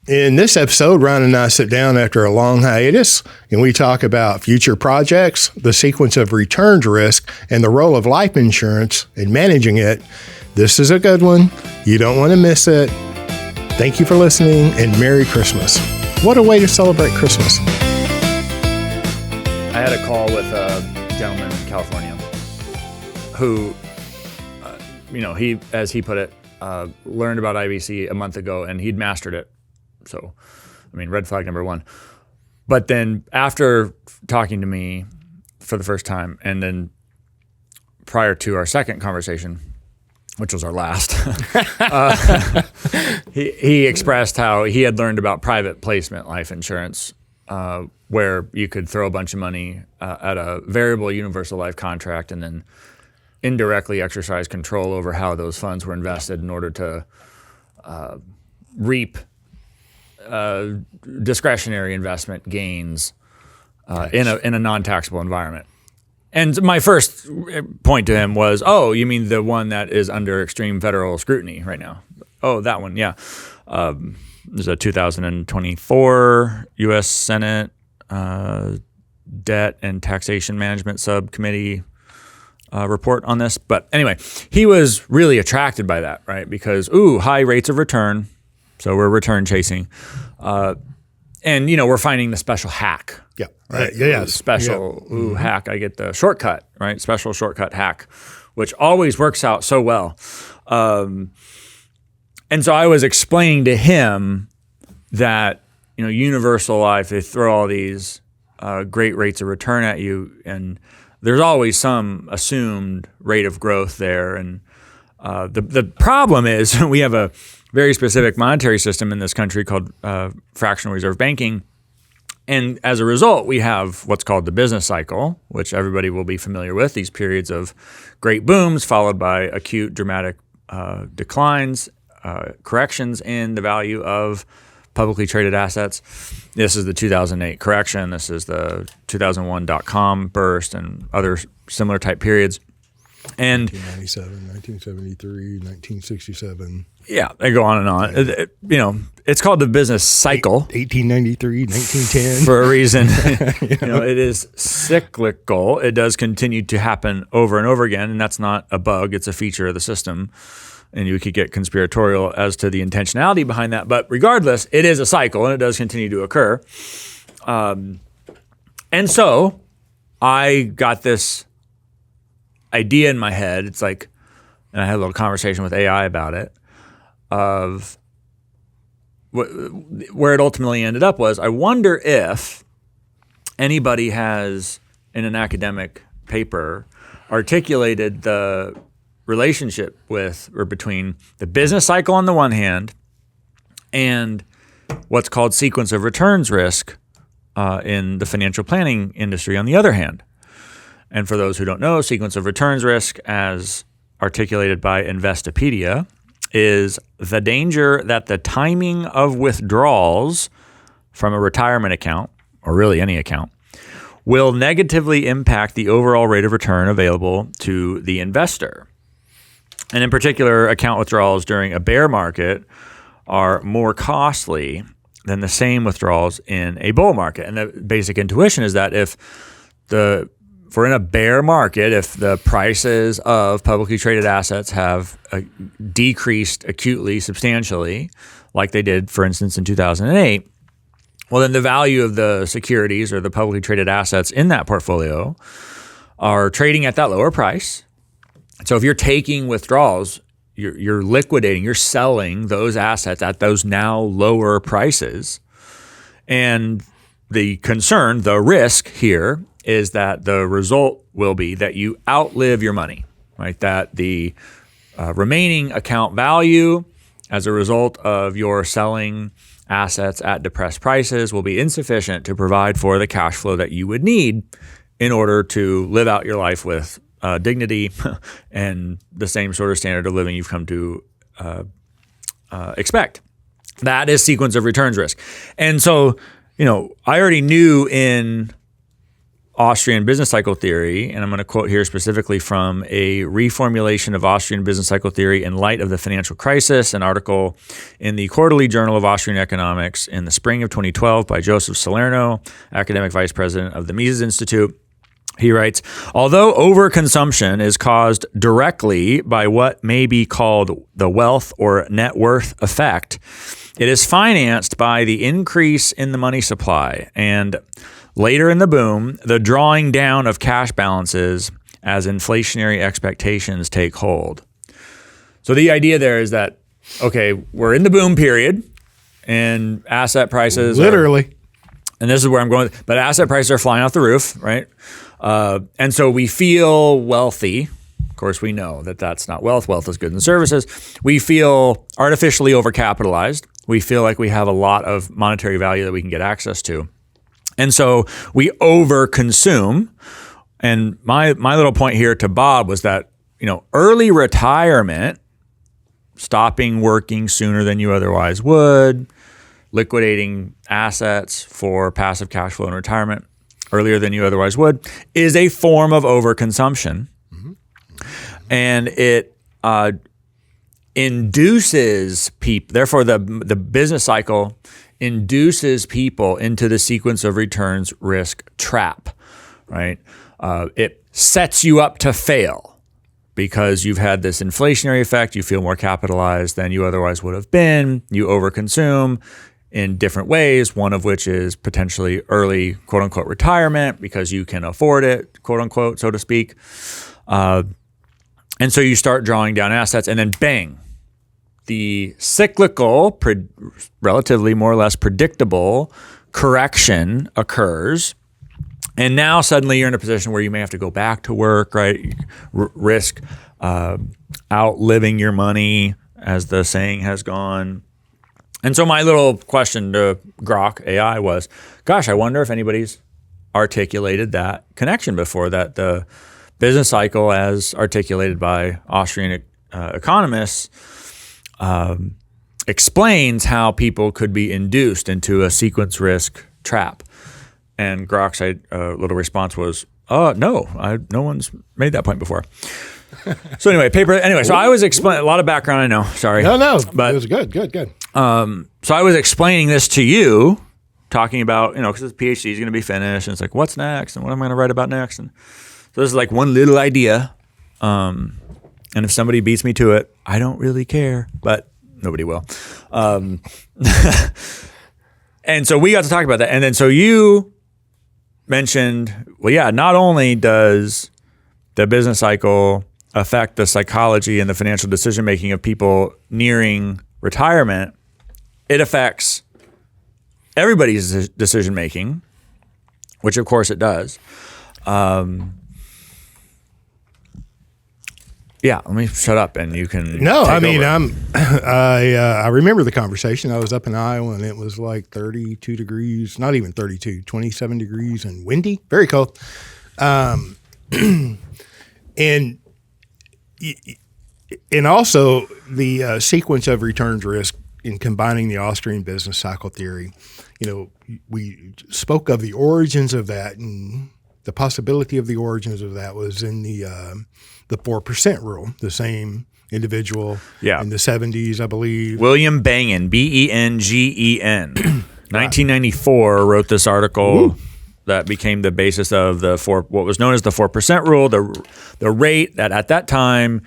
In this episode, Ryan and I sit down after a long hiatus, and we talk about future projects, the sequence of returns risk, and the role of life insurance in managing it. This is a good one. You don't want to miss it. Thank you for listening, and Merry Christmas. What a way to celebrate Christmas. I had a call with a gentleman in California who, he, as he put it, learned about IBC a month ago, and he'd mastered it. So, red flag number one. But then after talking to me for the first time, and then prior to our second conversation, which was our last, he expressed how he had learned about private placement life insurance, where you could throw a bunch of money at a variable universal life contract and then indirectly exercise control over how those funds were invested in order to reap discretionary investment gains in a non-taxable environment. And my first point to him was, oh, you mean the one that is under extreme federal scrutiny right now? Oh, that one, yeah. There's a 2024 U.S. Senate Debt and Taxation Management Subcommittee report on this. But anyway, he was really attracted by that, right? Because, high rates of return. So we're return chasing. And, we're finding the special hack. Yeah. Right? Special hack. I get the shortcut, right? Special shortcut hack, which always works out so well. And so I was explaining to him that, universal life, they throw all these great rates of return at you, and there's always some assumed rate of growth there. And the problem is we have a very specific monetary system in this country called fractional reserve banking. And as a result, we have what's called the business cycle, which everybody will be familiar with, these periods of great booms followed by acute, dramatic declines, corrections in the value of publicly traded assets. This is the 2008 correction. This is the 2001 dot-com burst and other similar type periods. And 1997, 1973, 1967. Yeah, they go on and on. It's called the business cycle. 1893, 1910. For a reason. It is cyclical. It does continue to happen over and over again, and that's not a bug. It's a feature of the system. And you could get conspiratorial as to the intentionality behind that. But regardless, it is a cycle, and it does continue to occur. And so I got this idea in my head. It's like, and I had a little conversation with AI about it, of where it ultimately ended up was, I wonder if anybody has, in an academic paper, articulated the relationship with or between the business cycle on the one hand and what's called sequence of returns risk in the financial planning industry on the other hand. And for those who don't know, sequence of returns risk, as articulated by Investopedia, is the danger that the timing of withdrawals from a retirement account, or really any account, will negatively impact the overall rate of return available to the investor. And in particular, account withdrawals during a bear market are more costly than the same withdrawals in a bull market. And the basic intuition is that if we're in a bear market, if the prices of publicly traded assets have decreased acutely, substantially, like they did, for instance, in 2008, well, then the value of the securities or the publicly traded assets in that portfolio are trading at that lower price. So if you're taking withdrawals, you're liquidating, you're selling those assets at those now lower prices. And the concern, the risk here, is that the result will be that you outlive your money, right? That the remaining account value as a result of your selling assets at depressed prices will be insufficient to provide for the cash flow that you would need in order to live out your life with dignity and the same sort of standard of living you've come to expect. That is sequence of returns risk. And so, I already knew in Austrian business cycle theory, and I'm going to quote here specifically from a reformulation of Austrian business cycle theory in light of the financial crisis, an article in the Quarterly Journal of Austrian Economics in the spring of 2012 by Joseph Salerno, academic vice president of the Mises Institute. He writes, although overconsumption is caused directly by what may be called the wealth or net worth effect, it is financed by the increase in the money supply and later in the boom, the drawing down of cash balances as inflationary expectations take hold. So the idea there is that, okay, we're in the boom period and asset prices literally, and this is where I'm going, but asset prices are flying off the roof, right? And so we feel wealthy. Of course, we know that that's not wealth. Wealth is goods and services. We feel artificially overcapitalized. We feel like we have a lot of monetary value that we can get access to. And so we overconsume. And my little point here to Bob was that, early retirement, stopping working sooner than you otherwise would, liquidating assets for passive cash flow in retirement earlier than you otherwise would, is a form of overconsumption. Mm-hmm. And it induces people, therefore the business cycle induces people into the sequence of returns risk trap, right? It sets you up to fail because you've had this inflationary effect. You feel more capitalized than you otherwise would have been. You overconsume in different ways, one of which is potentially early quote unquote retirement because you can afford it, quote unquote, so to speak. And so you start drawing down assets and then bang, the cyclical, relatively more or less predictable correction occurs. And now suddenly you're in a position where you may have to go back to work, right? Risk outliving your money, as the saying has gone. And so my little question to Grok AI was, gosh, I wonder if anybody's articulated that connection before, that the business cycle as articulated by Austrian economists explains how people could be induced into a sequence risk trap. And Grok's little response was, no, no one's made that point before. So anyway, so I was explaining a lot of background, I know, sorry. No, but it was good. So I was explaining this to you, talking about, because the PhD is going to be finished, and it's like, what's next, and what am I going to write about next? And so this is like one little idea. And if somebody beats me to it, I don't really care, but nobody will. And so we got to talk about that. And then so you mentioned, well, yeah, not only does the business cycle affect the psychology and the financial decision-making of people nearing retirement, it affects everybody's decision-making, which of course it does. Yeah, let me shut up and you can. No, I mean, over. I remember the conversation. I was up in Iowa and it was like 32 degrees, not even 32, 27 degrees and windy, very cold. And also the sequence of returns risk in combining the Austrian business cycle theory. We spoke of the origins of that, and the possibility of the origins of that was in the 4% rule, the same individual in the 70s, I believe. William Bengen, Bengen, 1994, wrote this article that became the basis of what was known as the 4% rule, the rate that at that time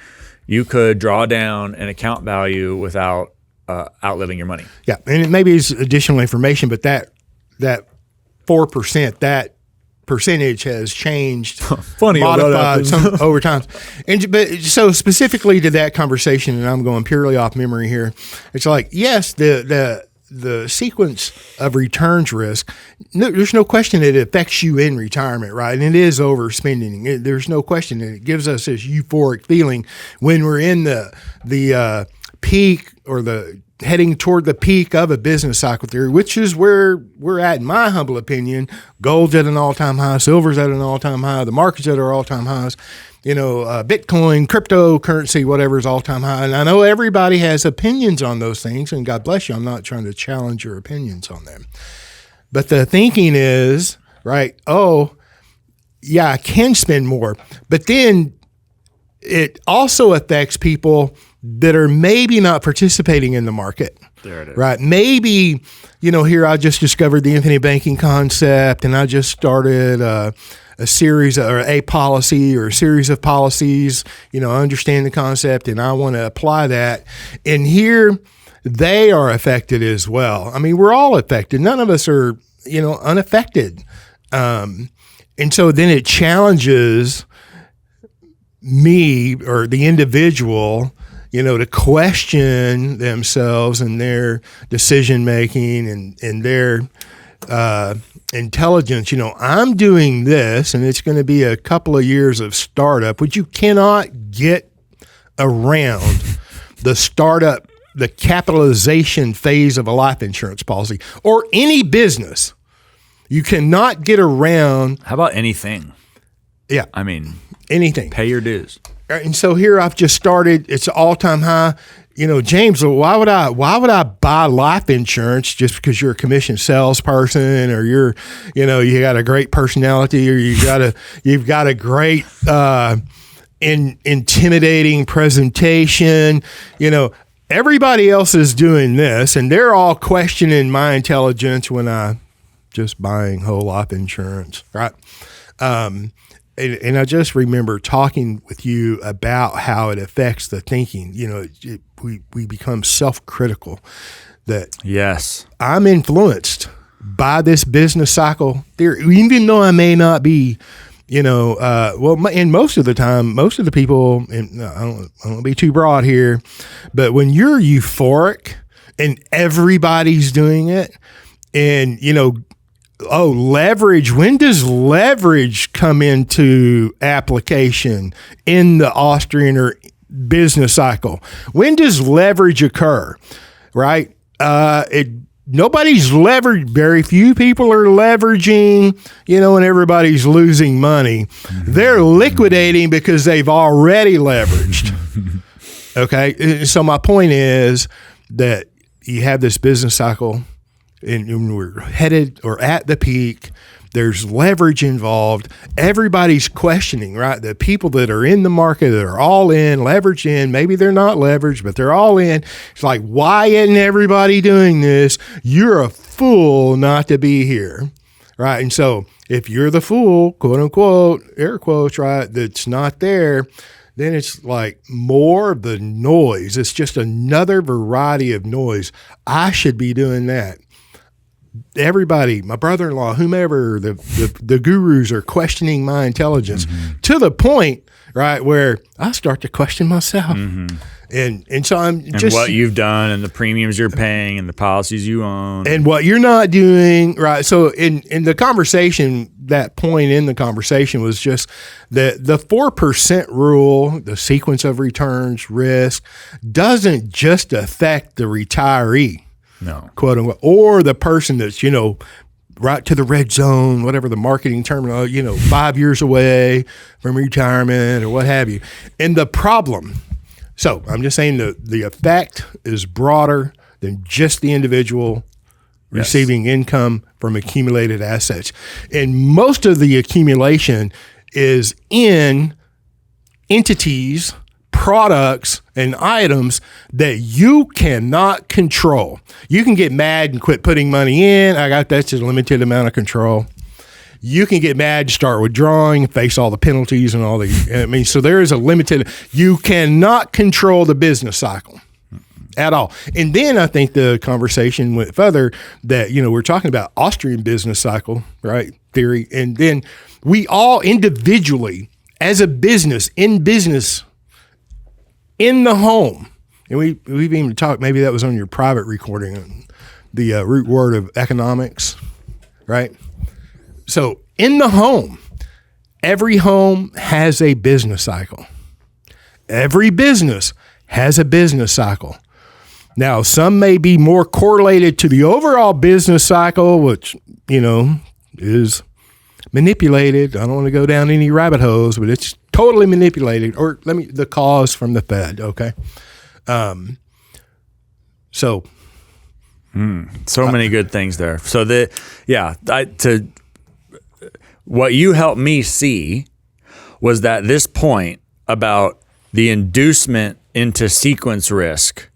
you could draw down an account value without outliving your money. Yeah, and it maybe is additional information, but that 4%, that percentage has changed, modified some over time. But so specifically to that conversation, and I'm going purely off memory here, it's like, yes, the sequence of returns risk, there's no question that it affects you in retirement, right? And it is overspending. There's no question that it gives us this euphoric feeling when we're in the peak or the heading toward the peak of a business cycle theory, which is where we're at, in my humble opinion. Gold's at an all-time high, silver's at an all-time high, the market's at our all-time highs, Bitcoin, cryptocurrency, whatever is all-time high. And I know everybody has opinions on those things, and God bless you, I'm not trying to challenge your opinions on them. But the thinking is, right, yeah, I can spend more. But then it also affects people that are maybe not participating in the market. There it is. Right. Maybe, here I just discovered the infinite banking concept, and I just started a series or a policy or a series of policies. I understand the concept and I want to apply that. And here they are affected as well. I mean, we're all affected. None of us are, unaffected. And so then it challenges me or the individual, to question themselves and their decision making and their intelligence. I'm doing this, and it's going to be a couple of years of startup, which you cannot get around the startup, the capitalization phase of a life insurance policy or any business. You cannot get around. How about anything? Yeah. I mean, anything. Pay your dues. And so here I've just started. It's an all-time high. James, why would I buy life insurance just because you're a commissioned salesperson or you're, you got a great personality or you've got a great intimidating presentation. Everybody else is doing this, and they're all questioning my intelligence when I just buying whole life insurance, right? And I just remember talking with you about how it affects the thinking. We become self-critical that yes, I'm influenced by this business cycle theory, even though I may not be, and most of the time, most of the people, and I don't want to be too broad here, but when you're euphoric and everybody's doing it and, leverage. When does leverage come into application in the Austrian or business cycle? When does leverage occur? Right? Nobody's leveraged. Very few people are leveraging, and everybody's losing money. They're liquidating because they've already leveraged. Okay. So my point is that you have this business cycle, and we're headed or at the peak. There's leverage involved. Everybody's questioning, right? The people that are in the market that are all in, leveraged in, maybe they're not leveraged, but they're all in. It's like, why isn't everybody doing this? You're a fool not to be here, right? And so if you're the fool, quote unquote, air quotes, right, that's not there, then it's like more of the noise. It's just another variety of noise. I should be doing that. Everybody, my brother-in-law, whomever, the gurus are questioning my intelligence to the point, right, where I start to question myself. And so I'm just... And what you've done and the premiums you're paying and the policies you own. And what you're not doing, right? So in the conversation, that point in the conversation was just the 4% rule, the sequence of returns, risk, doesn't just affect the retiree. No. Quote unquote, or the person that's, right to the red zone, whatever the marketing term, 5 years away from retirement or what have you. And the problem, so I'm just saying the effect is broader than just the individual receiving income from accumulated assets. And most of the accumulation is in entities, products, and items that you cannot control. You can get mad and quit putting money in. That's a limited amount of control. You can get mad, start withdrawing, face all the penalties and all the, so there is a limited, you cannot control the business cycle at all. And then I think the conversation went further that, we're talking about Austrian business cycle, right, theory. And then we all individually, as a business, in the home, and we've even talked, maybe that was on your private recording, the root word of economics, right? So in the home, every home has a business cycle. Every business has a business cycle. Now, some may be more correlated to the overall business cycle, which, is manipulated. I don't want to go down any rabbit holes, but it's totally manipulated. Or the cause from the Fed. Okay. So many good things there. So what you helped me see was that this point about the inducement into sequence risk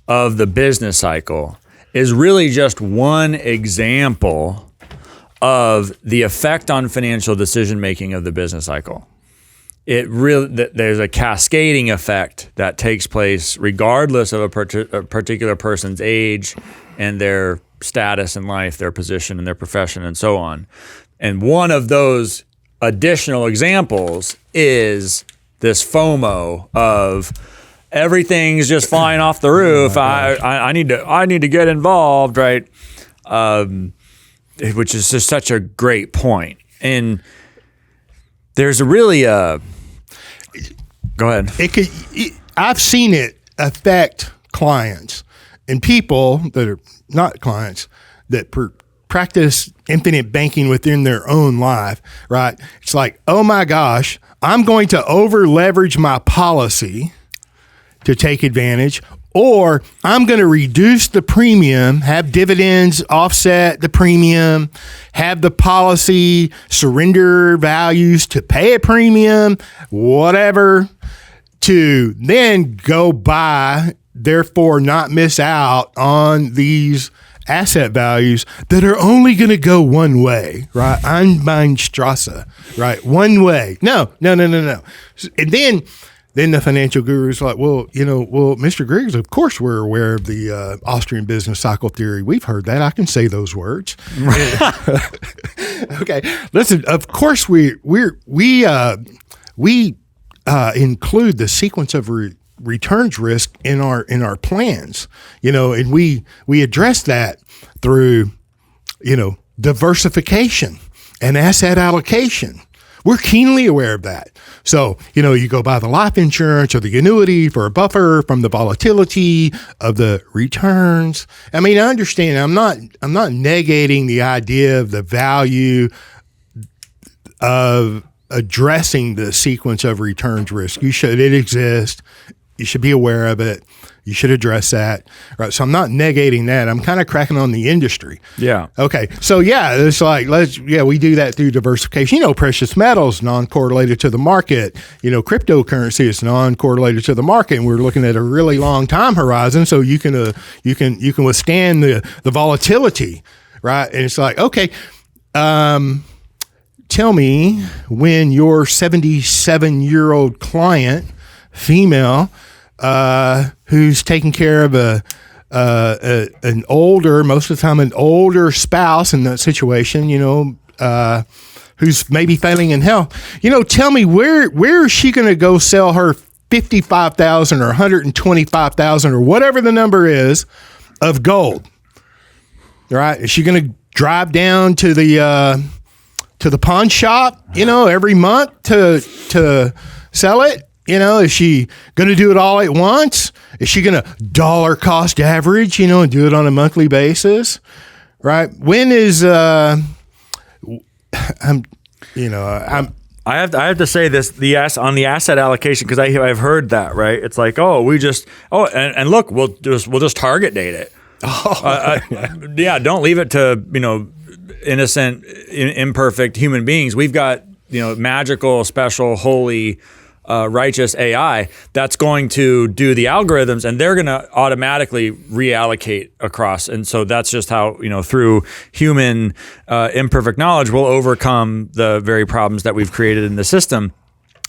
of the business cycle is really just one example of the effect on financial decision making of the business cycle. It really, there's a cascading effect that takes place regardless of a particular person's age and their status in life, their position and their profession, and so on. And one of those additional examples is this FOMO of everything's just flying off the roof. I need to get involved, right? Which is just such a great point. And there's really a. Go ahead. I've seen it affect clients and people that are not clients that practice infinite banking within their own life, right? It's like, oh my gosh, I'm going to over leverage my policy to take advantage, or I'm going to reduce the premium, have dividends offset the premium, have the policy surrender values to pay a premium, whatever, to then go buy, therefore not miss out on these asset values that are only going to go one way, right? Einbahnstraße, right? One way. No. And then the financial guru's like, well, Mr. Griggs, of course we're aware of the Austrian business cycle theory. We've heard that. I can say those words. Okay, listen. Of course we include the sequence of returns risk in our plans. And we address that through diversification and asset allocation. We're keenly aware of that. So, you go buy the life insurance or the annuity for a buffer from the volatility of the returns. I mean, I understand. I'm not negating the idea of the value of addressing the sequence of returns risk. It exists. You should be aware of it. You should address that, right? So I'm not negating that. I'm kind of cracking on the industry. Yeah. Okay. So it's like, we do that through diversification. Precious metals, non-correlated to the market. Cryptocurrency is non-correlated to the market, and we're looking at a really long time horizon. So you can withstand the volatility, right? And it's like, okay, tell me when your 77-year-old client, female, who's taking care of an older spouse in that situation, who's maybe failing in health. Tell me where is she going to go sell her $55,000 or $125,000 or whatever the number is of gold? Right? Is she going to drive down to the pawn shop, every month to sell it? Is she going to do it all at once? Is she going to dollar cost average, and do it on a monthly basis? Right? When is, I have to say this, on the asset allocation, because I've heard that, right? It's like, and look, we'll just target date it. Don't leave it to, innocent, imperfect human beings. We've got, magical, special, holy, righteous AI that's going to do the algorithms, and they're going to automatically reallocate across. And so that's just how, through human imperfect knowledge, we'll overcome the very problems that we've created in the system.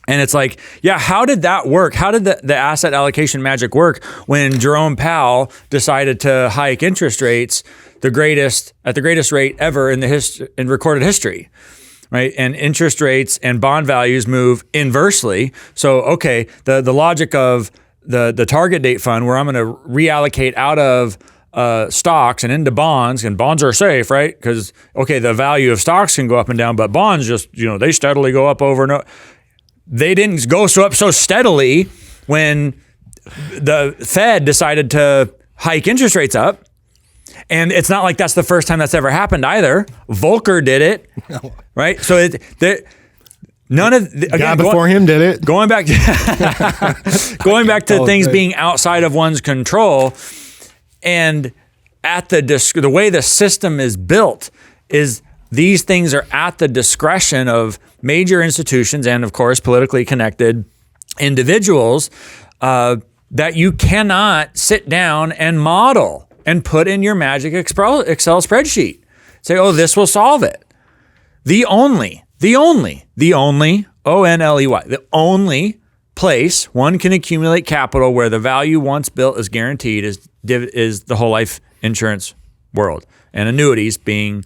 And it's like, how did that work? How did the asset allocation magic work when Jerome Powell decided to hike interest rates at the greatest rate ever in recorded history? Right, and interest rates and bond values move inversely. So, okay, the logic of the target date fund, where I'm going to reallocate out of stocks and into bonds, and bonds are safe, right? Because the value of stocks can go up and down, but bonds just they steadily go up over and over. They didn't go up so steadily when the Fed decided to hike interest rates up. And it's not like that's the first time that's ever happened either. Volcker did it, right? So none of the guy before him did it. Going back to things being outside of one's control, and at the way the system is built is these things are at the discretion of major institutions and, of course, politically connected individuals that you cannot sit down and model and put in your magic Excel spreadsheet. Say, oh, this will solve it. The only, O-N-L-E-Y, the only place one can accumulate capital where the value once built is guaranteed is the whole life insurance world, and annuities being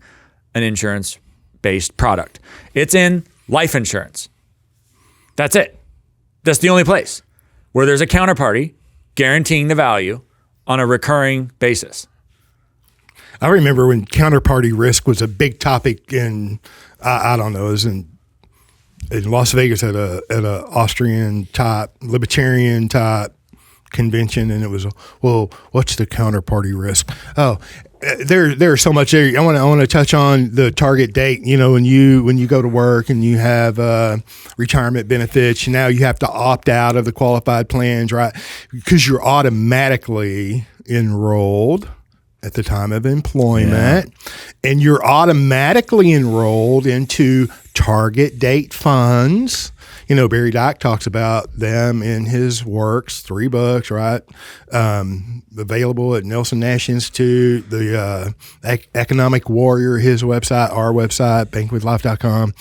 an insurance-based product. It's in life insurance. That's it. That's the only place where there's a counterparty guaranteeing the value on a recurring basis. I remember when counterparty risk was a big topic in, I don't know, it was in Las Vegas at a Austrian type, libertarian type convention, and it was, well, what's the counterparty risk? Oh, there's so much there. I want to touch on the target date. You know, when you go to work and you have retirement benefits, now you have to opt out of the qualified plans, right? Because you're automatically enrolled at the time of employment, and you're automatically enrolled into target date funds. You know, Barry Dyke talks about them in his works, 3 books, right? Available at Nelson Nash Institute, the Economic Warrior, his website, our website, bankwithlife.com.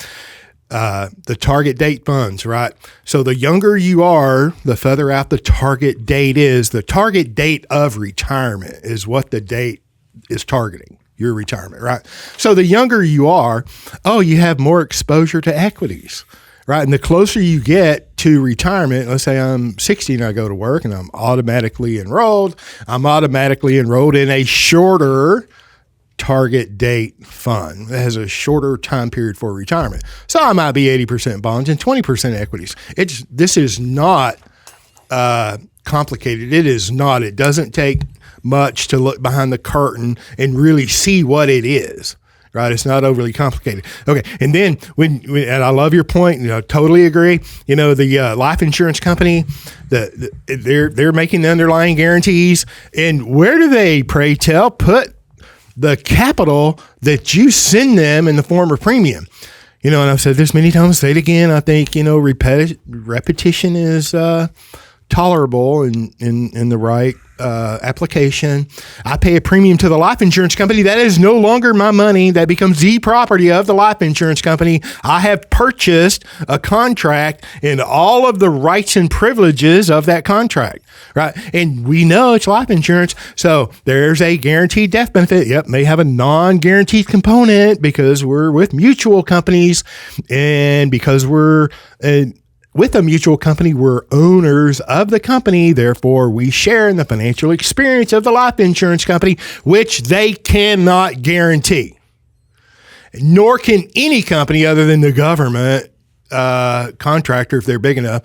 The target date funds, right? So the younger you are, the further out the target date is. The target date of retirement is what the date is targeting, your retirement, right? So the younger you are, you have more exposure to equities, right? And the closer you get to retirement, let's say I'm 60 and I go to work and I'm automatically enrolled. I'm automatically enrolled in a shorter target date fund that has a shorter time period for retirement. So I might be 80% bonds and 20% equities. This is not complicated. It is not. It doesn't take much to look behind the curtain and really see what it is. Right, it's not overly complicated. Okay, and then and I love your point. You know, totally agree. You know, the life insurance company, they're making the underlying guarantees, and where do they, pray tell, put the capital that you send them in the form of premium? You know, and I've said this many times. Say it again. I think repetition is tolerable in the right application. I pay a premium to the life insurance company. That is no longer my money. That becomes the property of the life insurance company. I have purchased a contract and all of the rights and privileges of that contract, right? And we know it's life insurance. So there's a guaranteed death benefit. Yep, may have a non-guaranteed component because we're with mutual companies, and because we're with a mutual company, we're owners of the company. Therefore, we share in the financial experience of the life insurance company, which they cannot guarantee. Nor can any company other than the government contractor, if they're big enough,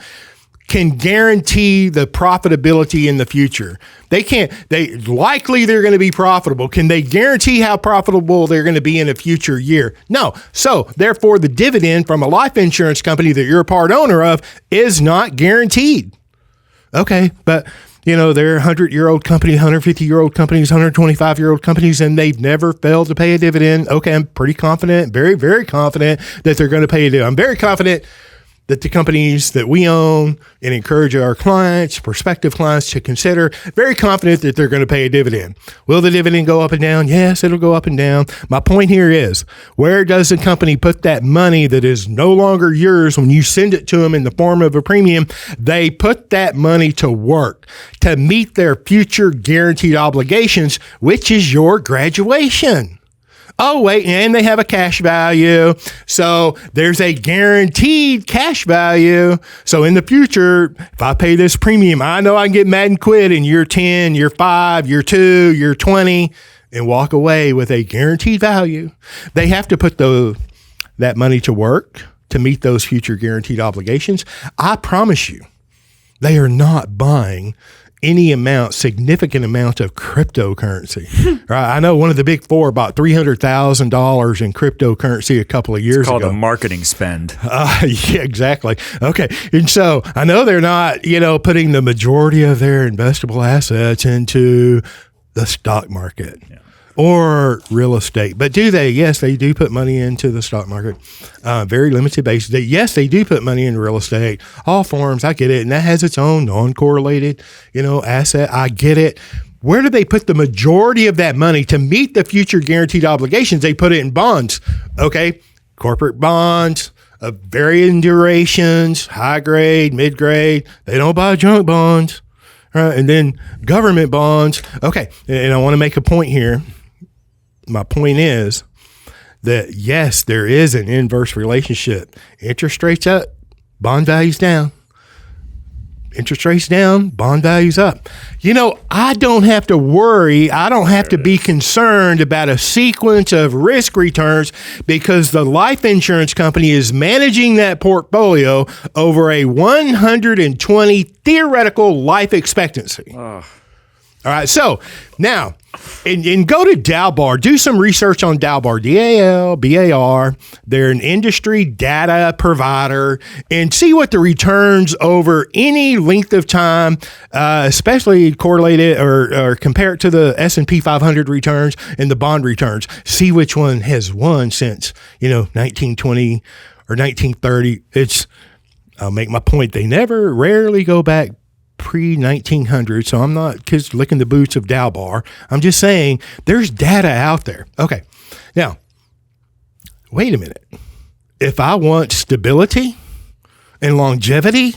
can guarantee the profitability in the future. They can't. They're going to be profitable. Can they guarantee how profitable they're going to be in a future year? No. So therefore, the dividend from a life insurance company that you're a part owner of is not guaranteed. Okay, but you know, they're 100-year-old companies, 150-year-old companies, 125-year-old companies, and they've never failed to pay a dividend. Okay, I'm pretty confident, very, very confident that they're going to pay a dividend. I'm very confident that the companies that we own and encourage our clients, prospective clients to consider, very confident that they're going to pay a dividend. Will the dividend go up and down? Yes, it'll go up and down. My point here is, where does the company put that money that is no longer yours when you send it to them in the form of a premium? They put that money to work to meet their future guaranteed obligations, which is your graduation. Oh, wait, and they have a cash value. So there's a guaranteed cash value. So in the future, if I pay this premium, I know I can get mad and quit in year 10, year 5, year 2, year 20, and walk away with a guaranteed value. They have to put that money to work to meet those future guaranteed obligations. I promise you, they are not buying any significant amount of cryptocurrency. Right? I know one of the big four bought $300,000 in cryptocurrency a couple of years ago. It's called a marketing spend. Yeah, exactly. Okay. And so I know they're not, putting the majority of their investable assets into the stock market. Yeah. or real estate. But do they? Yes, they do put money into the stock market. Very limited basis. Yes, they do put money into real estate. All forms, I get it. And that has its own non-correlated, asset. I get it. Where do they put the majority of that money to meet the future guaranteed obligations? They put it in bonds. Okay, corporate bonds of varying durations, high grade, mid grade. They don't buy junk bonds. Right? And then government bonds. Okay, and I want to make a point here. My point is that, yes, there is an inverse relationship. Interest rates up, bond values down. Interest rates down, bond values up. I don't have to worry. I don't have to be concerned about a sequence of risk returns because the life insurance company is managing that portfolio over a 120 theoretical life expectancy. All right. So now, and go to Dalbar, do some research on Dalbar, DAL, BAR. They're an industry data provider, and see what the returns over any length of time, especially correlated or compare it to the S&P 500 returns and the bond returns. See which one has won since 1920 or 1930. I'll make my point. They rarely go back pre-1900, so I'm not just licking the boots of Dalbar. I'm just saying there's data out there. Okay, now, wait a minute. If I want stability and longevity,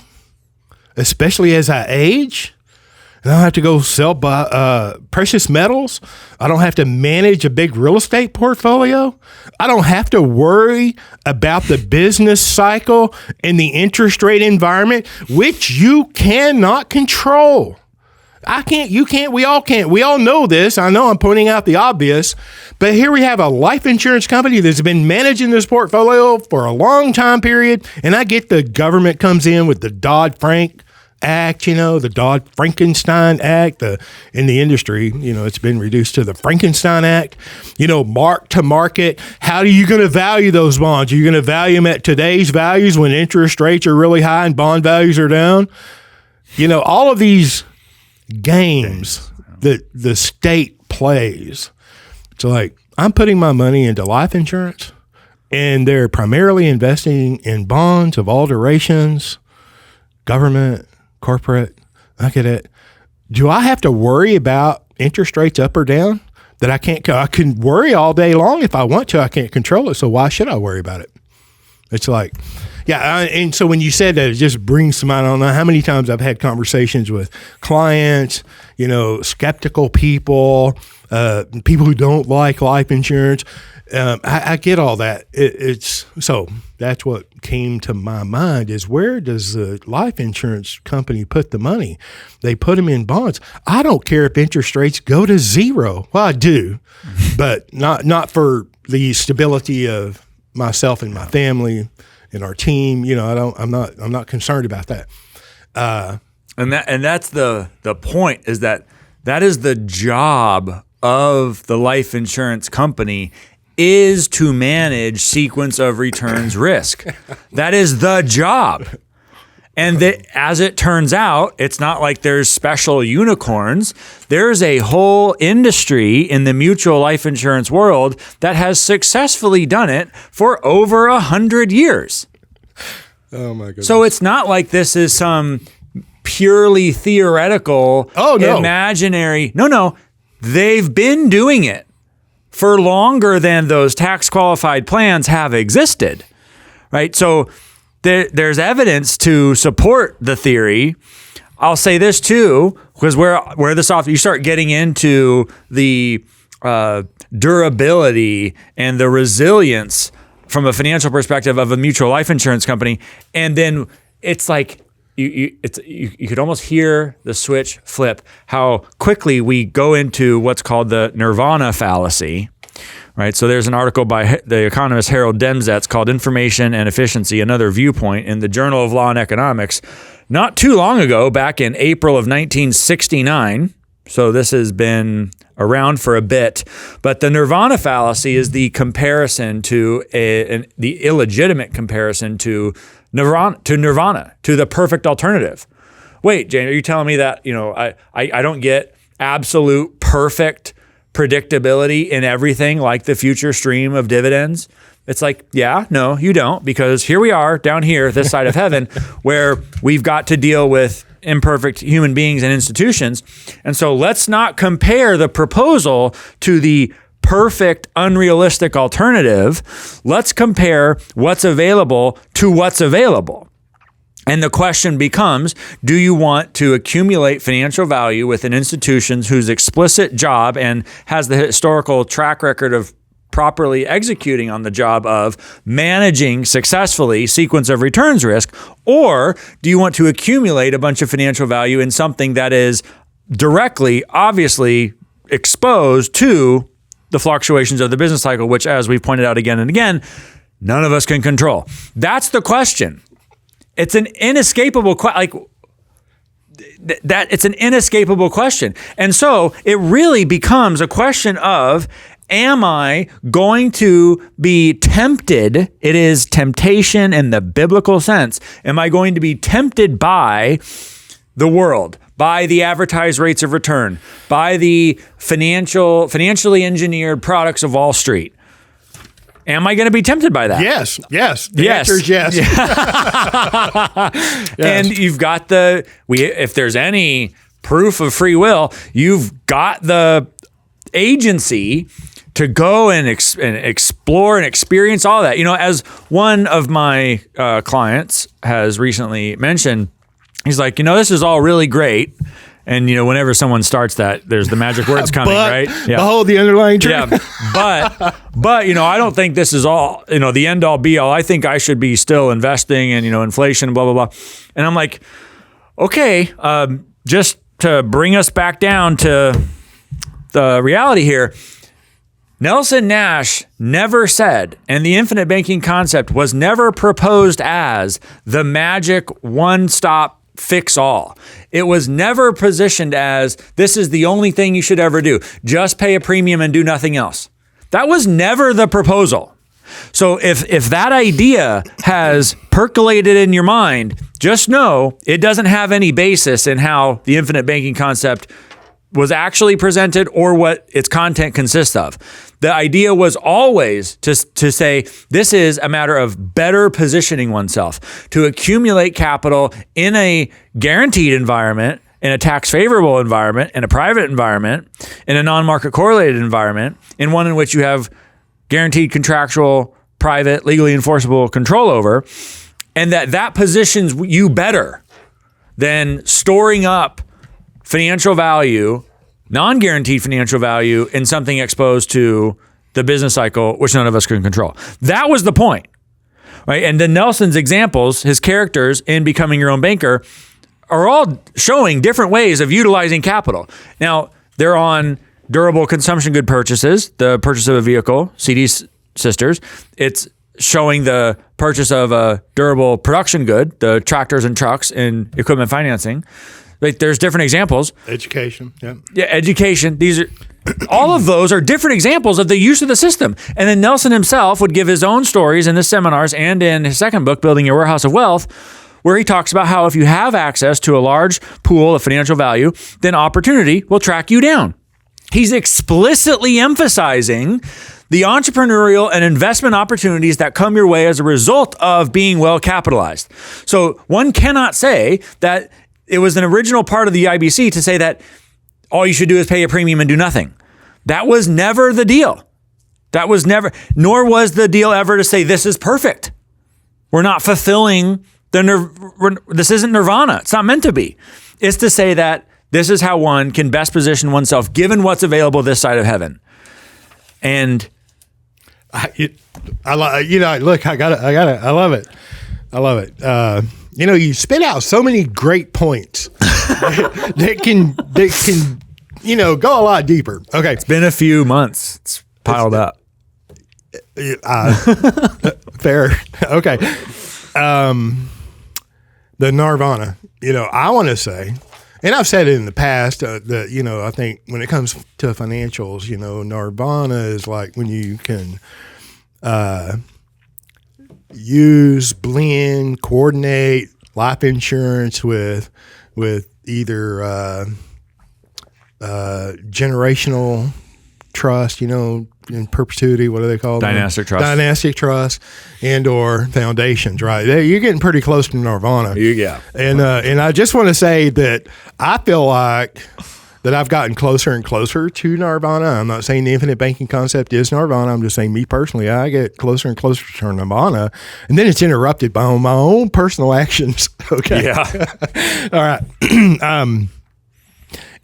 especially as I age, and I don't have to go sell precious metals, I don't have to manage a big real estate portfolio, I don't have to worry about the business cycle and the interest rate environment, which you cannot control. I can't, you can't, we all can't. We all know this. I know I'm pointing out the obvious, but here we have a life insurance company that's been managing this portfolio for a long time period, and I get the government comes in with the Dodd-Frank Act, the Dodd-Frankenstein Act, in the industry, it's been reduced to the Frankenstein Act, mark to market. How are you going to value those bonds? Are you going to value them at today's values when interest rates are really high and bond values are down? All of these games that the state plays. So like, I'm putting my money into life insurance, and they're primarily investing in bonds of all durations, government, corporate. I get it. Do I have to worry about interest rates up or down? That I can worry all day long if I want to. I can't control it. So why should I worry about it? It's like, and so when you said that, it just brings to mind, I don't know how many times I've had conversations with clients, skeptical people, people who don't like life insurance. I get all that. So that's what came to my mind is, where does the life insurance company put the money? They put them in bonds. I don't care if interest rates go to zero. Well, I do, but not for the stability of myself and my family and our team. I'm not concerned about that. And that's the point, is that is the job of the life insurance company, is to manage sequence of returns risk. That is the job. And as it turns out, it's not like there's special unicorns. There's a whole industry in the mutual life insurance world that has successfully done it for over 100 years. Oh my goodness. So it's not like this is some purely theoretical, imaginary. No, they've been doing it for longer than those tax qualified plans have existed, right? So there's evidence to support the theory. I'll say this too, because where this off, you start getting into the durability and the resilience from a financial perspective of a mutual life insurance company, and then it's like you could almost hear the switch flip, how quickly we go into what's called the nirvana fallacy, right? So there's an article by the economist Harold Demsetz called Information and Efficiency, Another Viewpoint, in the Journal of Law and Economics not too long ago, back in April of 1969. So this has been around for a bit, but the nirvana fallacy is the comparison to the illegitimate comparison to nirvana, to the perfect alternative. Wait, Jane, are you telling me that I don't get absolute perfect predictability in everything, like the future stream of dividends? It's like, yeah, no, you don't, because here we are down here, this side of heaven, where we've got to deal with imperfect human beings and institutions. And so let's not compare the proposal to the perfect, unrealistic alternative. Let's compare what's available to what's available. And the question becomes, do you want to accumulate financial value within institutions whose explicit job and has the historical track record of properly executing on the job of managing successfully sequence of returns risk? Or do you want to accumulate a bunch of financial value in something that is directly, obviously exposed to the fluctuations of the business cycle, which, as we've pointed out again and again, none of us can control? That's the question. It's an inescapable it's an inescapable question. And so it really becomes a question of, am I going to be tempted? It is temptation in the biblical sense. Am I going to be tempted by the world, by the advertised rates of return, by the financially engineered products of Wall Street? Am I going to be tempted by that? Yes. The answer is yes. Yes. And you've got if there's any proof of free will, you've got the agency to go and explore and experience all that. As one of my clients has recently mentioned, he's like, this is all really great. And, whenever someone starts that, there's the magic words coming, right? Yeah. Behold the underlying truth. Yeah. But, I don't think this is all, the end all be all. I think I should be still investing in, inflation, blah, blah, blah. And I'm like, okay, just to bring us back down to the reality here, Nelson Nash never said, and the infinite banking concept was never proposed as the magic one-stop fix all. It was never positioned as, this is the only thing you should ever do. Just pay a premium and do nothing else. That was never the proposal. So if that idea has percolated in your mind, just know it doesn't have any basis in how the infinite banking concept was actually presented or what its content consists of. The idea was always to say this is a matter of better positioning oneself, to accumulate capital in a guaranteed environment, in a tax favorable environment, in a private environment, in a non-market correlated environment, in one in which you have guaranteed contractual, private, legally enforceable control over, and that positions you better than storing up financial value, non-guaranteed financial value in something exposed to the business cycle, which none of us can control. That was the point, right? And then Nelson's examples, his characters in Becoming Your Own Banker, are all showing different ways of utilizing capital. Now, they're on durable consumption good purchases, the purchase of a vehicle, CD Sisters. It's showing the purchase of a durable production good, the tractors and trucks and equipment financing. Like, there's different examples. Education. Yeah, education. These are all of those are different examples of the use of the system. And then Nelson himself would give his own stories in his seminars and in his second book, Building Your Warehouse of Wealth, where he talks about how if you have access to a large pool of financial value, then opportunity will track you down. He's explicitly emphasizing the entrepreneurial and investment opportunities that come your way as a result of being well capitalized. So one cannot say that it was an original part of the IBC to say that all you should do is pay a premium and do nothing. That was never the deal. That was never, nor was the deal ever to say this is perfect. We're not fulfilling this isn't nirvana. It's not meant to be. It's to say that this is how one can best position oneself given what's available this side of heaven. And I love it. I love it. You spit out so many great points that can go a lot deeper. Okay. It's been a few months. It's piled up. Fair. Okay. The nirvana, I want to say, and I've said it in the past, that, I think when it comes to financials, nirvana is like when you can blend, coordinate life insurance with either generational trust, in perpetuity. What do they call them? Dynastic trust. Dynastic trust and or foundations, right? You're getting pretty close to nirvana. Yeah. And I just want to say that I feel like that I've gotten closer and closer to nirvana. I'm not saying the infinite banking concept is nirvana. I'm just saying me personally, I get closer and closer to nirvana, and then it's interrupted by my own personal actions. Okay. Yeah. All right.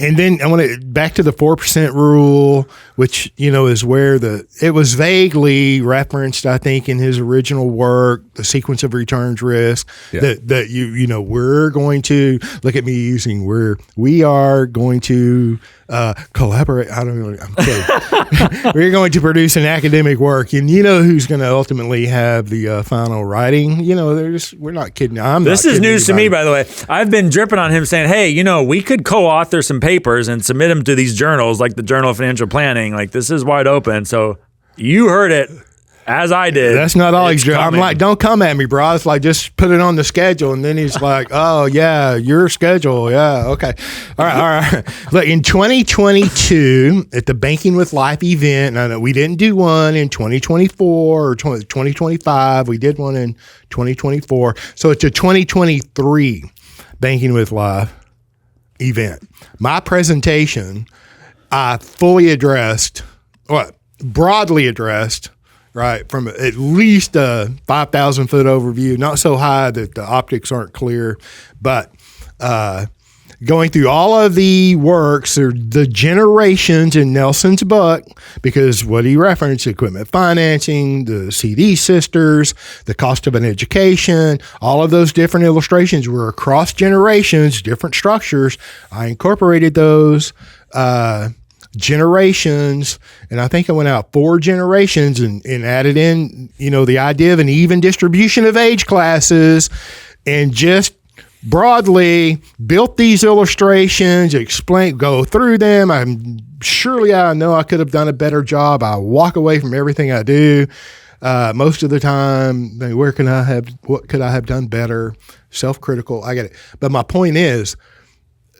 And then I want to back to the 4% rule, which, is where it was vaguely referenced, I think, in his original work, the sequence of returns risk, that we're going to look at me using we are going to collaborate. I don't know. I'm kidding. We're going to produce an academic work, and who's going to ultimately have the final writing. We're not kidding. This is news to me, by the way. I've been dripping on him saying, hey, we could co-author some papers and submit them to these journals, like the Journal of Financial Planning. Like, this is wide open. So you heard it. As I did. That's not all he's doing. I'm like, don't come at me, bro. It's like, just put it on the schedule. And then he's like, oh, yeah, your schedule. Yeah, okay. All right. Look, in 2022, at the Banking with Life event, I know we didn't do one in 2024 or 2025. We did one in 2024. So it's a 2023 Banking with Life event. My presentation, I broadly addressed, right, from at least a 5,000 foot overview, not so high that the optics aren't clear, but going through all of the works or the generations in Nelson's book, because what he referenced, equipment financing, the CD sisters, the cost of an education, all of those different illustrations were across generations, different structures. I incorporated those generations, and I think I went out 4 generations and added in, the idea of an even distribution of age classes, and just broadly built these illustrations, go through them. I know I could have done a better job. I walk away from everything I do most of the time. What could I have done better? Self-critical. I get it. But my point is,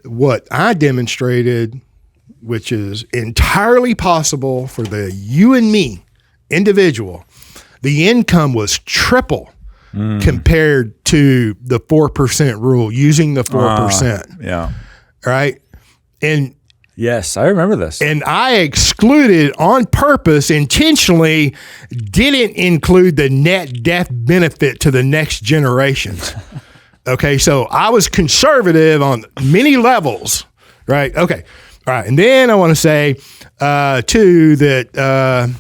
what I demonstrated, which is entirely possible for the you and me individual, the income was triple compared to the 4% rule, using the 4%. Yeah. Right. And yes, I remember this. And I excluded on purpose, intentionally, didn't include the net death benefit to the next generations. Okay. So I was conservative on many levels. Right. Okay. All right. And then I want to say, too, that,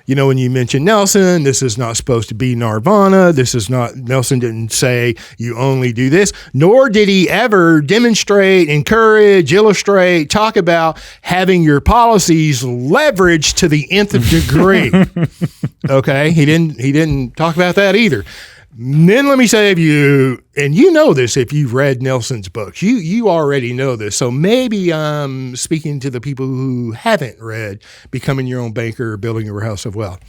when you mentioned Nelson, this is not supposed to be nirvana. Nelson didn't say you only do this, nor did he ever demonstrate, encourage, illustrate, talk about having your policies leveraged to the nth degree. Okay. He didn't talk about that either. Then let me say, and you know this if you've read Nelson's books, you already know this. So maybe I'm speaking to the people who haven't read Becoming Your Own Banker or Building Your House of Wealth.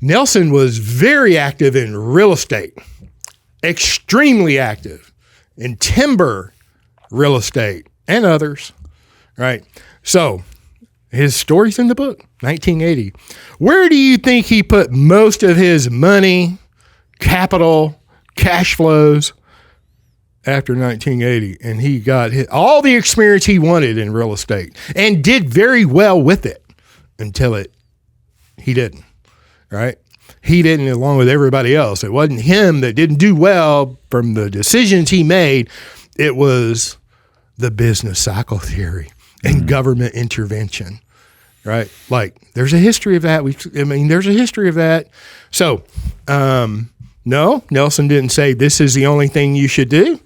Nelson was very active in real estate, extremely active in timber real estate and others, right? So his story's in the book, 1980. Where do you think he put most of his money, capital, cash flows after 1980? And he got all the experience he wanted in real estate and did very well with it until he didn't, right? He didn't, along with everybody else. It wasn't him that didn't do well from the decisions he made. It was the business cycle theory and government intervention, right? Like, there's a history of that. There's a history of that. So, no, Nelson didn't say this is the only thing you should do.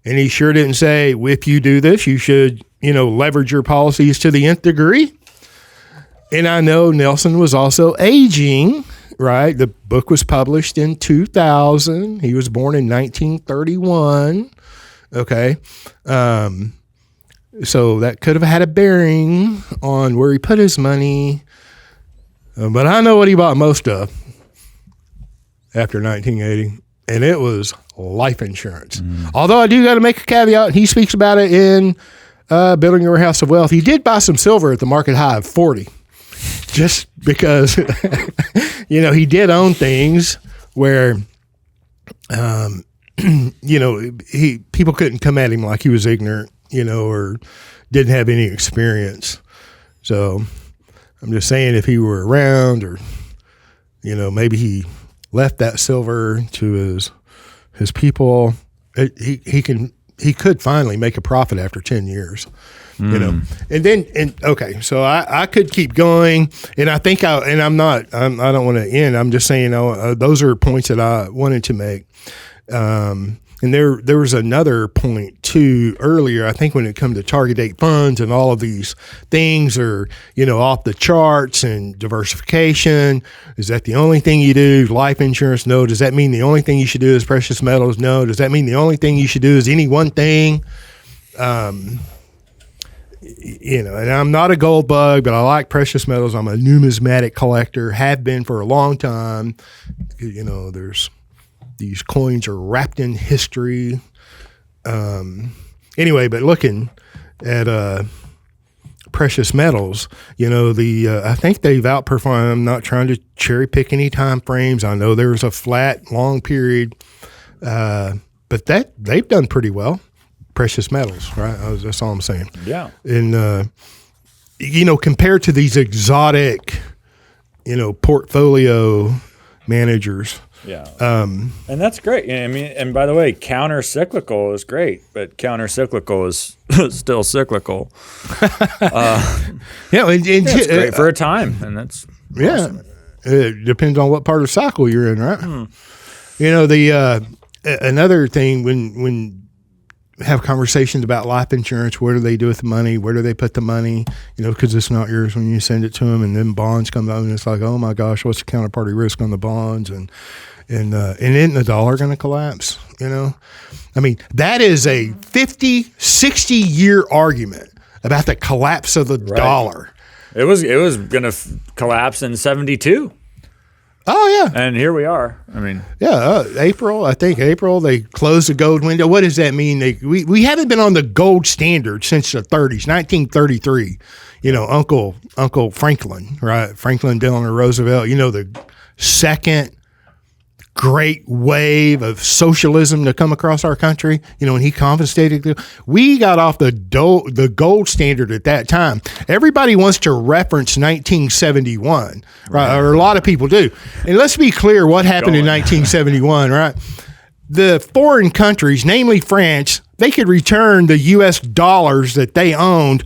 And he sure didn't say, if you do this, you should, leverage your policies to the nth degree. And I know Nelson was also aging, right? The book was published in 2000. He was born in 1931. Okay. So that could have had a bearing on where he put his money. But I know what he bought most of after 1980, and it was life insurance. Although I do got to make a caveat, and he speaks about it in Building Your House of Wealth. He did buy some silver at the market high of 40. just because, he did own things where, people couldn't come at him like he was ignorant, or didn't have any experience. So I'm just saying, if he were around, or, maybe he left that silver to his people, he could finally make a profit after 10 years. Okay, so I could keep going, and I think I don't want to end. I'm just saying, those are points that I wanted to make. And there was another point too earlier. I think when it comes to target date funds and all of these things are, off the charts, and diversification. Is that the only thing you do? Life insurance? No. Does that mean the only thing you should do is precious metals? No. Does that mean the only thing you should do is any one thing? And I'm not a gold bug, but I like precious metals. I'm a numismatic collector, have been for a long time. These coins are wrapped in history. Anyway, but looking at precious metals, I think they've outperformed. I'm not trying to cherry pick any time frames. I know there's a flat, long period, but they've done pretty well. Precious metals, right? That's all I'm saying. Yeah. And, compared to these exotic, portfolio managers. Yeah. And that's great. And by the way, counter-cyclical is great, but counter-cyclical is still cyclical. It's great for a time, and that's awesome. It depends on what part of the cycle you're in, right? Another thing when have conversations about life insurance. What do they do with the money? Where do they put the money? Because it's not yours when you send it to them, and then bonds come out, and it's like, oh my gosh, what's the counterparty risk on the bonds? And isn't the dollar going to collapse? That is a 50, 60 year argument about the collapse of the dollar. It was going to collapse in 1972. Oh yeah, and here we are. April. I think April they closed the gold window. What does that mean? We haven't been on the gold standard since the 30s, 1933. Uncle Franklin, right? Franklin Delano Roosevelt. The second great wave of socialism to come across our country, when he confiscated, we got off the gold standard at that time. Everybody wants to reference 1971, right? Or a lot of people do. And let's be clear what happened in 1971, right? The foreign countries, namely France, they could return the U.S. dollars that they owned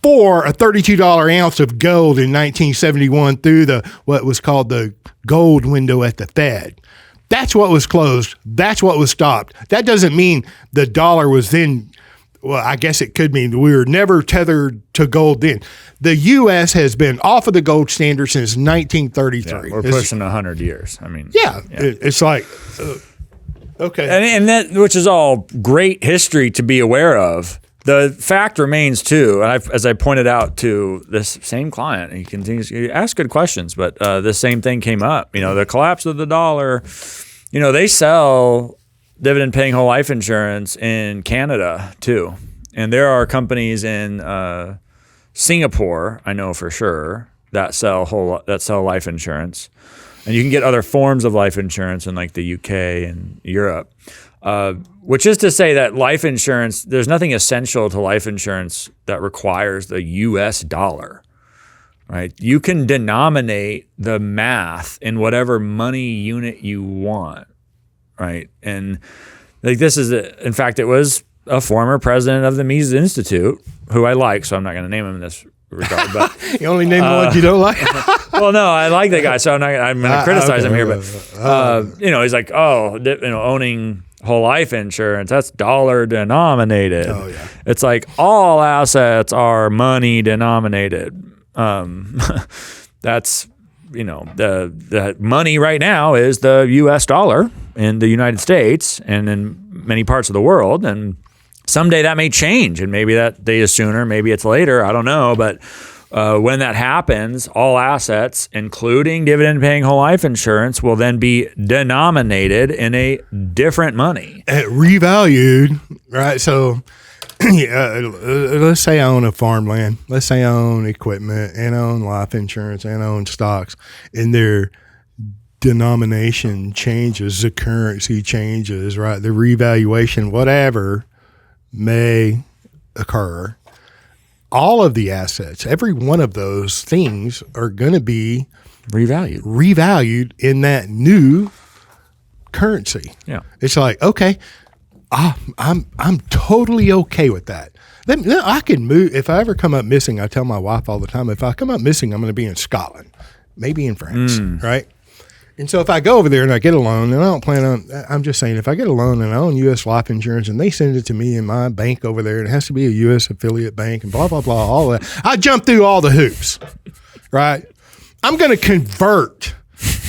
for a $32 ounce of gold in 1971 through what was called the gold window at the Fed. That's what was closed. That's what was stopped. That doesn't mean the dollar was then, well, I guess it could mean we were never tethered to gold then. The U.S. has been off of the gold standard since 1933. Yeah, we're pushing 100 years. It's like, okay. And that, which is all great history to be aware of. The fact remains, too, and as I pointed out to this same client, and he continues to ask good questions, but the same thing came up. The collapse of the dollar, they sell dividend-paying whole life insurance in Canada, too. And there are companies in Singapore, I know for sure, that sell life insurance. And you can get other forms of life insurance in like the UK and Europe. Which is to say that life insurance, there's nothing essential to life insurance that requires the U.S. dollar, right? You can denominate the math in whatever money unit you want, right? And in fact, it was a former president of the Mises Institute, who I like, so I'm not going to name him in this regard. But you only name the ones you don't like? Well, no, I like the guy, so I'm going to criticize him here. But he's like, owning whole life insurance, that's dollar denominated. Oh yeah. It's like all assets are money denominated. That's the money right now is the US dollar in the United States and in many parts of the world, and someday that may change, and maybe that day is sooner, maybe it's later, I don't know, but when that happens, all assets, including dividend-paying whole life insurance, will then be denominated in a different money. Revalued, right? So let's say I own a farmland. Let's say I own equipment and I own life insurance and I own stocks, and their denomination changes, the currency changes, right? The revaluation, whatever may occur. All of the assets, every one of those things are going to be revalued in that new currency. Yeah. It's like, okay, I'm totally okay with that. I can move. If I ever come up missing, I tell my wife all the time, if I come up missing, I'm going to be in Scotland, maybe in France, right? And so if I go over there and I get a loan, and I don't plan on, I'm just saying, if I get a loan and I own U.S. life insurance and they send it to me in my bank over there, and it has to be a U.S. affiliate bank and blah, blah, blah, all that, I jump through all the hoops, right? I'm going to convert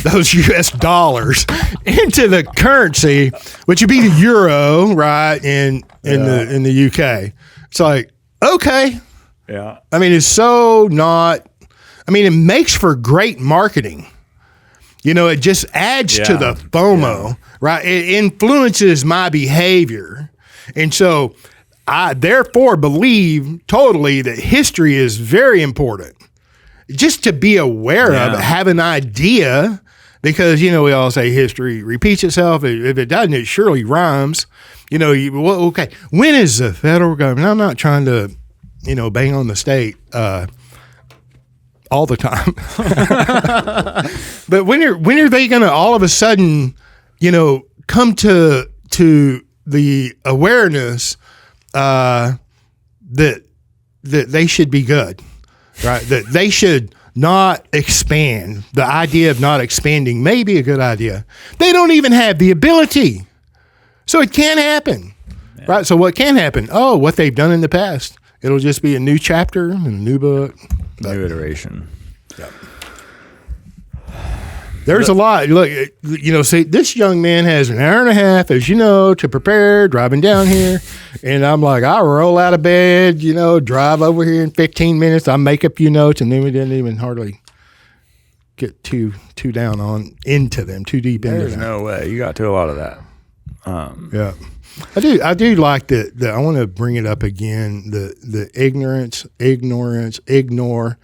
those U.S. dollars into the currency, which would be the euro, right, in the U.K. It's like, okay. Yeah. I mean, it's so not, I mean, it makes for great marketing. You know, it just adds to the FOMO, right? It influences my behavior. And so I therefore believe totally that history is very important. Just to be aware of it, have an idea, because, you know, we all say history repeats itself. If it doesn't, it surely rhymes. You know, okay, when is the federal government, I'm not trying to, you know, bang on the state, all the time. But when are they going to all of a sudden, you know, come to the awareness that they should be good, right? That they should not expand. The idea of not expanding may be a good idea. They don't even have the ability. So it can happen, right? So what can happen? Oh, what they've done in the past. It'll just be a new chapter and a new book. New iteration. Yep. There's a lot. Look, you know, see, this young man has an hour and a half, as you know, to prepare driving down here. And I'm like, I roll out of bed, you know, drive over here in 15 minutes. I make a few notes, and then we didn't even hardly get too down on into them, too deep into them. There's no way. You got to a lot of that. Yeah. I do like the I want to bring it up again, the ignore.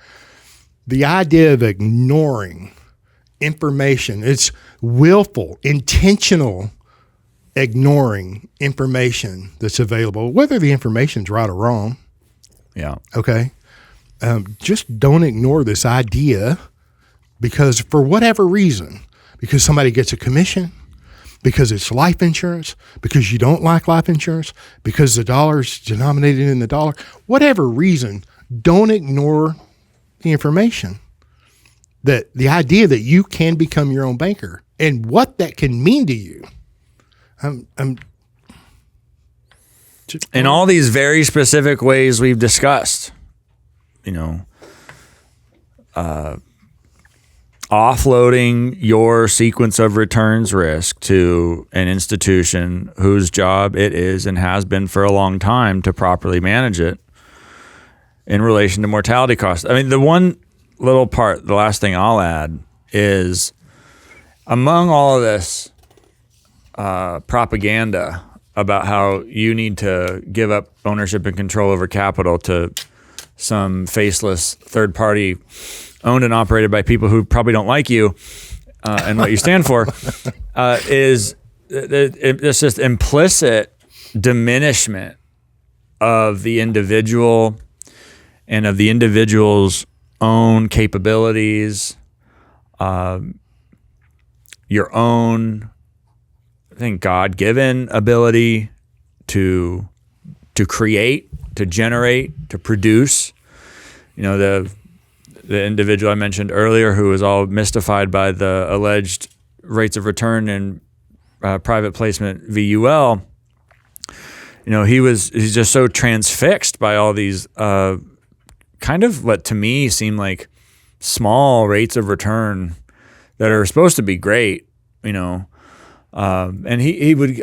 The idea of ignoring information. It's willful, intentional ignoring information that's available, whether the information's right or wrong. Yeah. Okay. Just don't ignore this idea, because for whatever reason, because somebody gets a commission, because it's life insurance, because you don't like life insurance, because the dollar's denominated in the dollar, whatever reason, don't ignore the information. That the idea that you can become your own banker and what that can mean to you. In all these very specific ways we've discussed, you know, offloading your sequence of returns risk to an institution whose job it is and has been for a long time to properly manage it in relation to mortality costs. I mean, the one little part, the last thing I'll add is, among all of this propaganda about how you need to give up ownership and control over capital to some faceless third party owned and operated by people who probably don't like you and what you stand for, is it's just implicit diminishment of the individual and of the individual's own capabilities, your own, I think, God-given ability to create, to generate, to produce. You know, the individual I mentioned earlier who was all mystified by the alleged rates of return in private placement VUL, you know, he's just so transfixed by all these kind of what to me seem like small rates of return that are supposed to be great, you know. And he would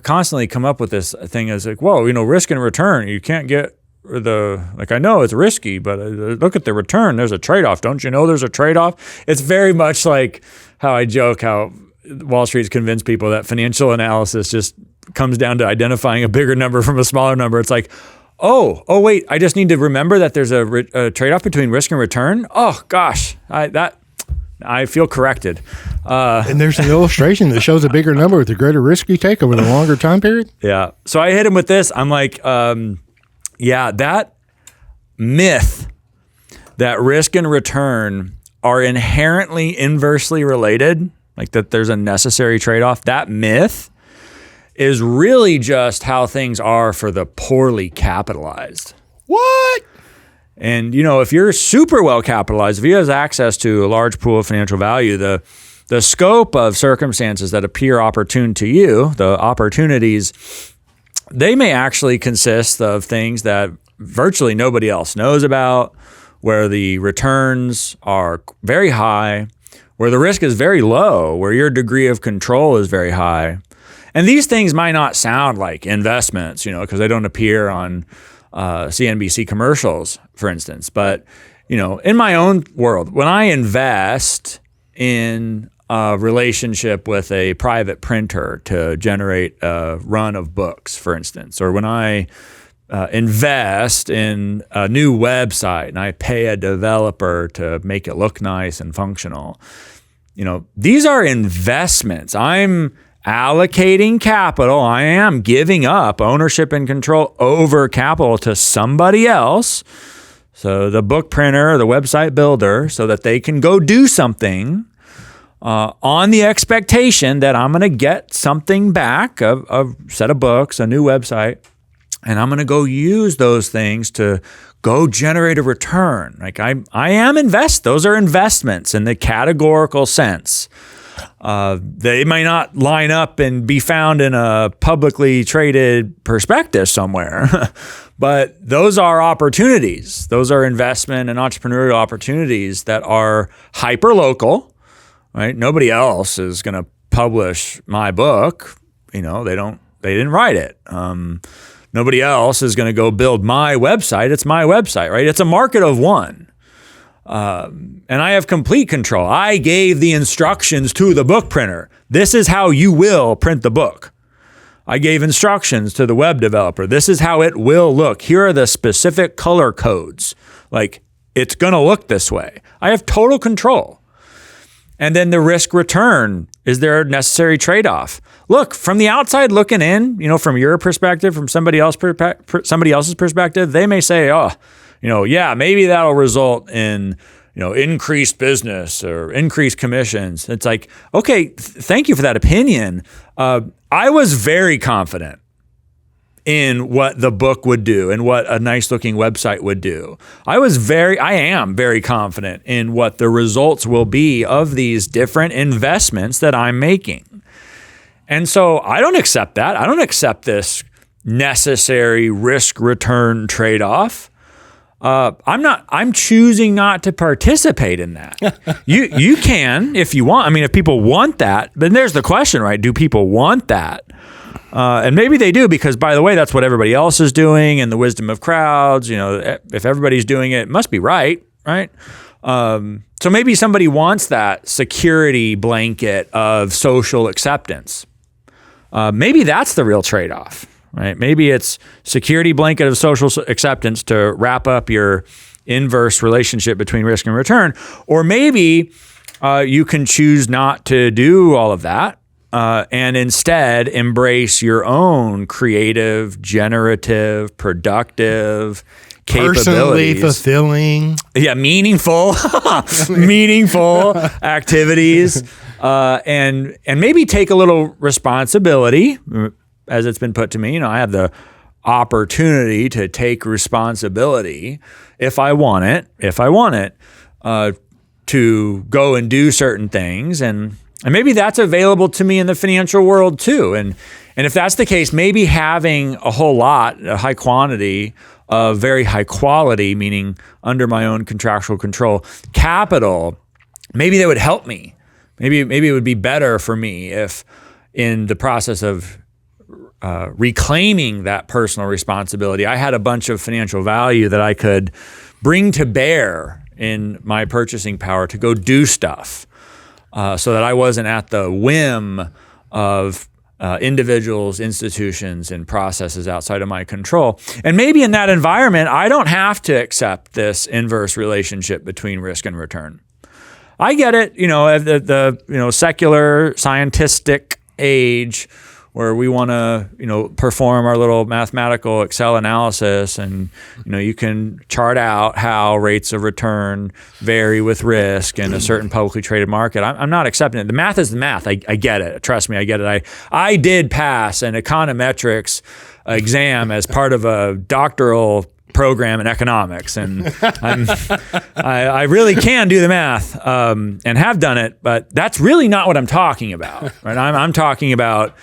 constantly come up with this thing as like, whoa, you know, risk and return, you can't get I know it's risky, but look at the return. There's a trade-off. Don't you know there's a trade-off? It's very much like how I joke how Wall Street's convinced people that financial analysis just comes down to identifying a bigger number from a smaller number. It's like, oh, wait, I just need to remember that there's a trade-off between risk and return. Oh gosh, I feel corrected. And there's an illustration that shows a bigger number with the greater risk you take over the longer time period. Yeah. So I hit him with this. I'm like, yeah, that myth that risk and return are inherently inversely related, like that there's a necessary trade-off, that myth is really just how things are for the poorly capitalized. What? And, if you're super well capitalized, if you have access to a large pool of financial value, the scope of circumstances that appear opportune to you, the opportunities, they may actually consist of things that virtually nobody else knows about, where the returns are very high, where the risk is very low, where your degree of control is very high. And these things might not sound like investments, because they don't appear on CNBC commercials, for instance. But, in my own world, when I invest in a relationship with a private printer to generate a run of books, for instance, or when I invest in a new website and I pay a developer to make it look nice and functional, these are investments. I'm allocating capital. I am giving up ownership and control over capital to somebody else. So the book printer, the website builder, so that they can go do something on the expectation that I'm going to get something back, a set of books, a new website, and I'm going to go use those things to go generate a return. Like I am those are investments in the categorical sense. They may not line up and be found in a publicly traded prospectus somewhere, but those are opportunities. Those are investment and entrepreneurial opportunities that are hyper-local, right? Nobody else is going to publish my book. They didn't write it. Nobody else is going to go build my website. It's my website, right? It's a market of one. And I have complete control. I gave the instructions to the book printer. This is how you will print the book. I gave instructions to the web developer. This is how it will look. Here are the specific color codes. Like, it's going to look this way. I have total control. And then the risk return, is there a necessary trade-off? Look, from the outside looking in, from your perspective, from somebody else's perspective, they may say, yeah, maybe that'll result in, increased business or increased commissions. It's like, okay, thank you for that opinion. I was very confident in what the book would do and what a nice looking website would do. I am very confident in what the results will be of these different investments that I'm making. And so I don't accept that. I don't accept this necessary risk return trade-off. I'm choosing not to participate in that. You can if you want. I mean, if people want that, then there's the question, right? Do people want that? And maybe they do, because, by the way, that's what everybody else is doing, and the wisdom of crowds. If everybody's doing it, it must be right? So maybe somebody wants that security blanket of social acceptance. Maybe that's the real trade-off, right? Maybe it's security blanket of social acceptance to wrap up your inverse relationship between risk and return. Or maybe you can choose not to do all of that. And instead embrace your own creative, generative, productive capabilities. Personally fulfilling. Yeah, meaningful activities. And maybe take a little responsibility, as it's been put to me. I have the opportunity to take responsibility if I want it, to go and do certain things. And maybe that's available to me in the financial world too. And if that's the case, maybe having a whole lot, a high quantity of very high quality, meaning under my own contractual control, capital, maybe that would help me. Maybe it would be better for me if, in the process of reclaiming that personal responsibility, I had a bunch of financial value that I could bring to bear in my purchasing power to go do stuff. So that I wasn't at the whim of individuals, institutions, and processes outside of my control. And maybe in that environment, I don't have to accept this inverse relationship between risk and return. I get it, the secular scientistic age where we want to, perform our little mathematical Excel analysis, and you can chart out how rates of return vary with risk in a certain publicly traded market. I'm not accepting it. The math is the math. I get it. Trust me, I get it. I did pass an econometrics exam as part of a doctoral program in economics, and I really can do the math and have done it, but that's really not what I'm talking about, right? I'm talking about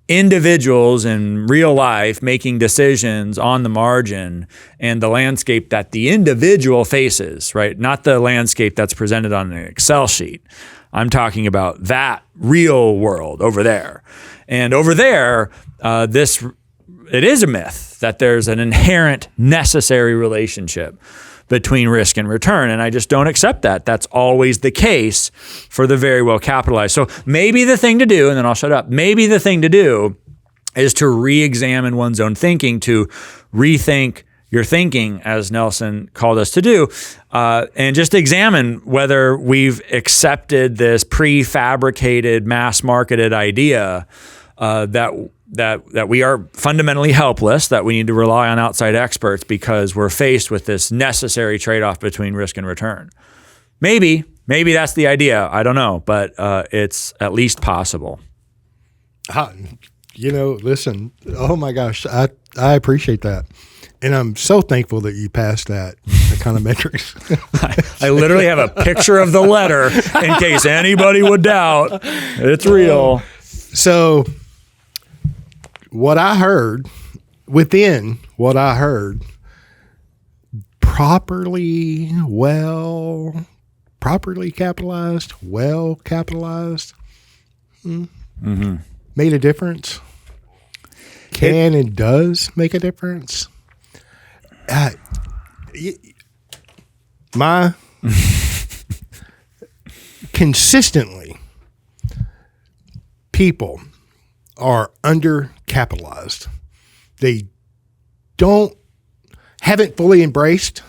individuals in real life making decisions on the margin and the landscape that the individual faces, right? Not the landscape that's presented on an Excel sheet. I'm talking about that real world over there. And over there, it is a myth that there's an inherent necessary relationship between risk and return. And I just don't accept that. That's always the case for the very well capitalized. So maybe the thing to do, and then I'll shut up, maybe the thing to do is to re-examine one's own thinking, to rethink your thinking, as Nelson called us to do, and just examine whether we've accepted this prefabricated, mass-marketed idea that we are fundamentally helpless, that we need to rely on outside experts because we're faced with this necessary trade-off between risk and return. Maybe that's the idea. I don't know, but it's at least possible. Listen, oh my gosh, I appreciate that. And I'm so thankful that you passed that econometrics. I literally have a picture of the letter in case anybody would doubt. It's real. So what I heard, properly capitalized, well capitalized, made a difference. And does make a difference. Consistently, people are undercapitalized. They haven't fully embraced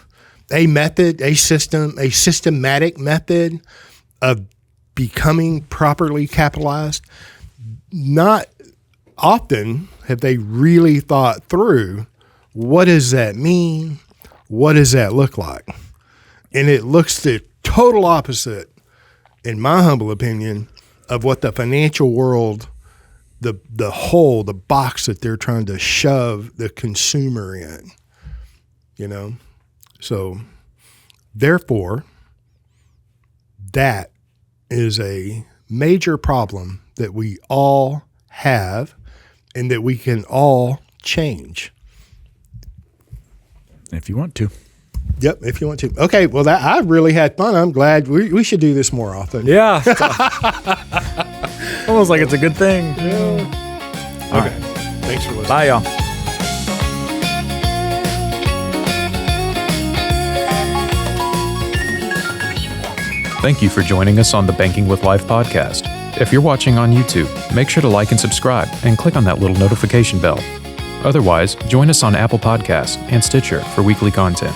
a systematic method of becoming properly capitalized. Not often have they really thought through, what does that mean? What does that look like? And it looks the total opposite, in my humble opinion, of what the financial world, the box that they're trying to shove the consumer in, So therefore, that is a major problem that we all have and that we can all change. If you want to. Yep, if you want to. Okay, well, I really had fun. I'm glad we should do this more often. Yeah. Almost like it's a good thing. Yeah. All right. Thanks for listening. Bye, y'all. Thank you for joining us on the Banking with Life podcast. If you're watching on YouTube, make sure to like and subscribe and click on that little notification bell. Otherwise, join us on Apple Podcasts and Stitcher for weekly content.